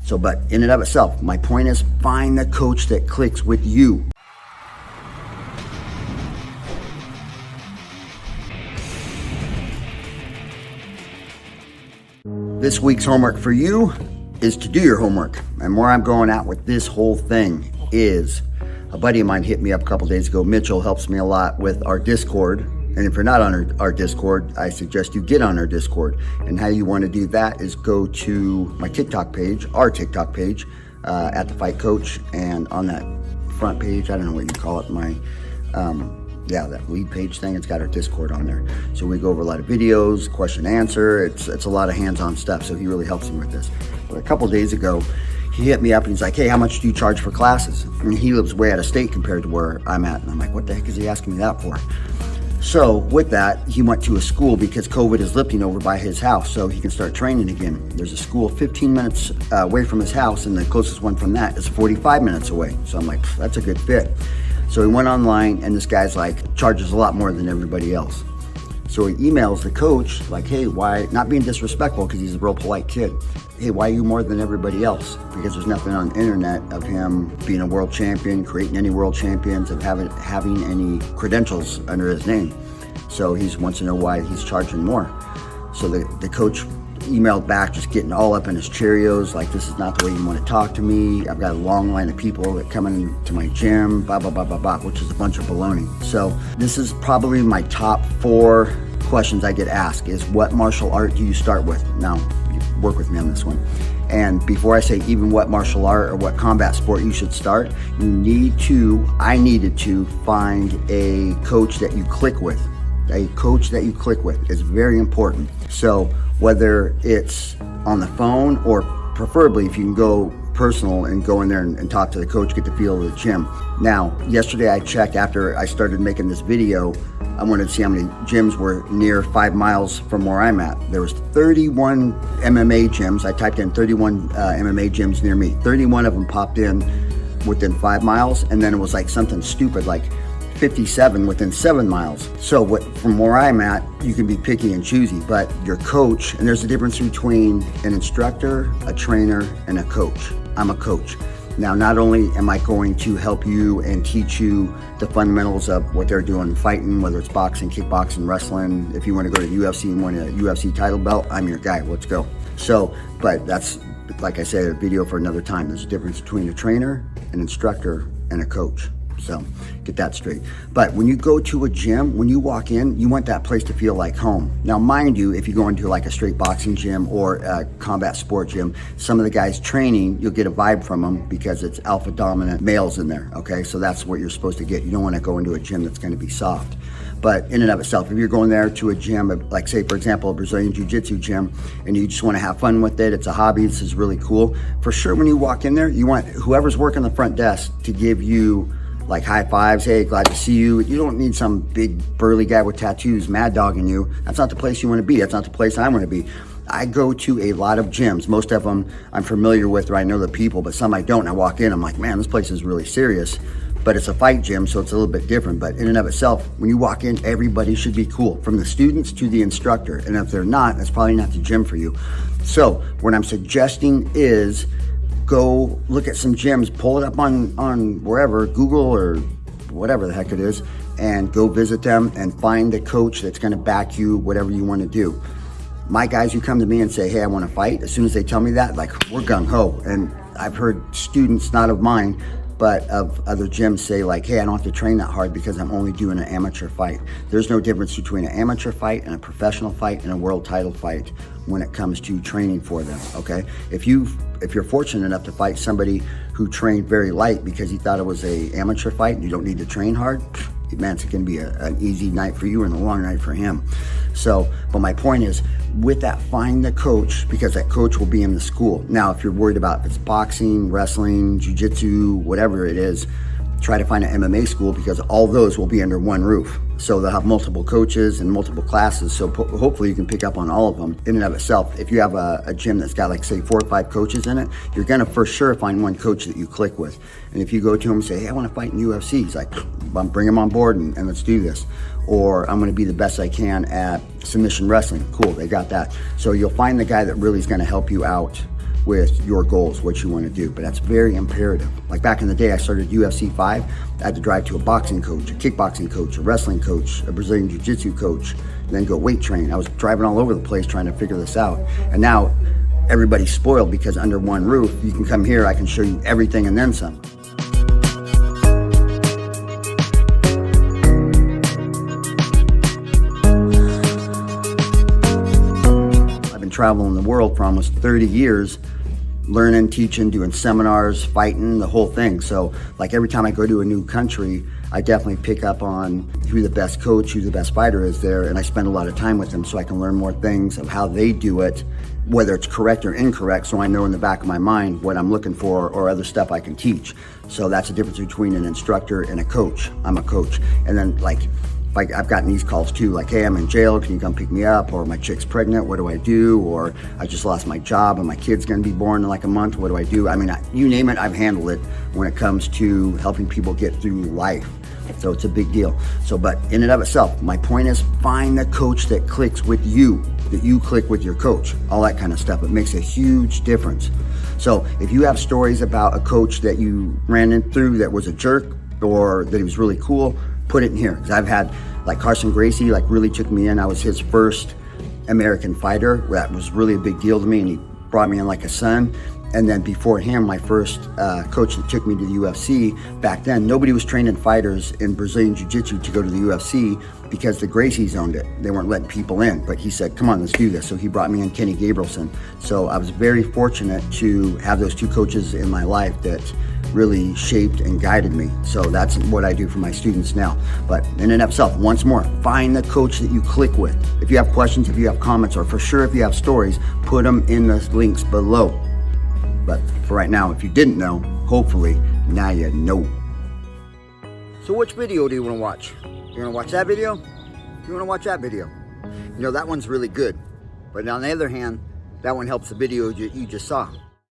So, but in and of itself, my point is find the coach that clicks with you. This week's homework for you is to do your homework. And where I'm going at with this whole thing is a buddy of mine hit me up a couple days ago. Mitchell helps me a lot with our Discord. And if you're not on our Discord, I suggest you get on our Discord. And how you want to do that is go to my TikTok page, our TikTok page, at The Fight Coach. And on that front page, I don't know what you call it, that lead page thing, it's got our Discord on there. So we go over a lot of videos, question and answer. It's a lot of hands-on stuff, so he really helps me with this. But a couple days ago, he hit me up and he's like, hey, how much do you charge for classes? And he lives way out of state compared to where I'm at. And I'm like, what the heck is he asking me that for? So with that, he went to a school because COVID is lifting over by his house, so he can start training again. There's a school 15 minutes away from his house, and the closest one from that is 45 minutes away. So I'm like, that's a good fit. So he went online, and this guy's like, charges a lot more than everybody else. So he emails the coach like, hey, why, not being disrespectful because he's a real polite kid. Hey, why are you more than everybody else? Because there's nothing on the internet of him being a world champion, creating any world champions, of having any credentials under his name. So he wants to know why he's charging more. So the coach emailed back, just getting all up in his Cheerios, like, this is not the way you want to talk to me. I've got a long line of people that come into my gym, blah, blah, blah, blah, blah, which is a bunch of baloney. So this is probably my top 4 questions I get asked is, what martial art do you start with? Now, work with me on this one. And before I say even what martial art or what combat sport you should start, I needed to find a coach that you click with. A coach that you click with is very important. So whether it's on the phone or preferably if you can go personal and go in there and talk to the coach, get the feel of the gym. Now, yesterday I checked after I started making this video. I wanted to see how many gyms were near 5 miles from where I'm at. There was 31 MMA gyms. I typed in 31 MMA gyms near me. 31 of them popped in within 5 miles, and then it was like something stupid like 57 within 7 miles. So from where I'm at, you can be picky and choosy, but your coach, and there's a difference between an instructor, a trainer, and a coach. I'm a coach. Now, not only am I going to help you and teach you the fundamentals of what they're doing fighting, whether it's boxing, kickboxing, wrestling. If you want to go to the UFC and win a UFC title belt, I'm your guy, let's go. So, but that's, like I said, a video for another time. There's a difference between a trainer, an instructor, and a coach. So get that straight. But when you go to a gym, when you walk in, you want that place to feel like home. Now, mind you, if you go into like a straight boxing gym or a combat sport gym, some of the guys training, you'll get a vibe from them because it's alpha dominant males in there. Okay, so that's what you're supposed to get. You don't want to go into a gym that's going to be soft. But in and of itself, if you're going there to a gym, like say, for example, a Brazilian Jiu-jitsu gym, and you just want to have fun with it, it's a hobby, this is really cool. For sure, when you walk in there, you want whoever's working the front desk to give you like high fives, hey, glad to see you. You don't need some big burly guy with tattoos mad dogging you. That's not the place you want to be. That's not the place I want to be. I go to a lot of gyms. Most of them I'm familiar with or I know the people, but some I don't. And I walk in, I'm like, man, this place is really serious. But it's a fight gym, so it's a little bit different. But in and of itself, when you walk in, everybody should be cool, from the students to the instructor. And if they're not, that's probably not the gym for you. So what I'm suggesting is go look at some gyms, pull it up on wherever, Google or whatever the heck it is, and go visit them and find a coach that's going to back you, whatever you want to do. My guys who come to me and say, hey, I want to fight, as soon as they tell me that, like, we're gung-ho. And I've heard students, not of mine, but of other gyms say like, hey, I don't have to train that hard because I'm only doing an amateur fight. There's no difference between an amateur fight and a professional fight and a world title fight when it comes to training for them, okay? If you're fortunate enough to fight somebody who trained very light because he thought it was a amateur fight and you don't need to train hard, man, it's gonna be an easy night for you and a long night for him. So, but my point is, with that, find the coach, because that coach will be in the school. Now, if you're worried about if it's boxing, wrestling, jiu-jitsu, whatever it is, try to find an MMA school, because all those will be under one roof. So they'll have multiple coaches and multiple classes. So hopefully you can pick up on all of them in and of itself. If you have a gym that's got like say 4 or 5 coaches in it, you're gonna for sure find one coach that you click with. And if you go to him and say, hey, I wanna fight in UFC, he's like, bring him on board and let's do this. Or I'm gonna be the best I can at submission wrestling. Cool, they got that. So you'll find the guy that really is gonna help you out with your goals, what you want to do. But that's very imperative. Like back in the day, I started UFC 5. I had to drive to a boxing coach, a kickboxing coach, a wrestling coach, a Brazilian Jiu-jitsu coach, and then go weight train. I was driving all over the place trying to figure this out. And now everybody's spoiled because under one roof, you can come here, I can show you everything and then some. Traveling the world for almost 30 years, learning, teaching, doing seminars, fighting, the whole thing. So like every time I go to a new country, I definitely pick up on who the best coach, who the best fighter is there, and I spend a lot of time with them so I can learn more things of how they do it, whether it's correct or incorrect, so I know in the back of my mind what I'm looking for or other stuff I can teach. So that's the difference between an instructor and a coach. I'm a coach. And then like I've gotten these calls too, like, hey, I'm in jail, can you come pick me up? Or my chick's pregnant, what do I do? Or I just lost my job and my kid's gonna be born in like a month, what do I do? I mean, you name it, I've handled it when it comes to helping people get through life. So it's a big deal. So, but in and of itself, my point is find the coach that clicks with you, that you click with your coach, all that kind of stuff. It makes a huge difference. So if you have stories about a coach that you ran into that was a jerk or that he was really cool, put it in here. Because I've had, like Carson Gracie, like really took me in. I was his first American fighter. That was really a big deal to me, and he brought me in like a son. And then before him, my first coach that took me to the UFC, back then, nobody was training fighters in Brazilian Jiu-jitsu to go to the UFC because the Gracies owned it. They weren't letting people in, but he said, come on, let's do this. So he brought me in Kenny Gabrielson. So I was very fortunate to have those two coaches in my life that really shaped and guided me. So that's what I do for my students now. But in and of itself, once more, find the coach that you click with. If you have questions, if you have comments, or for sure if you have stories, put them in the links below. But for right now, if you didn't know, hopefully now you know. So which video do you want to watch? You want to watch that video? You want to watch that video? You know, that one's really good. But on the other hand, that one helps the video you just saw.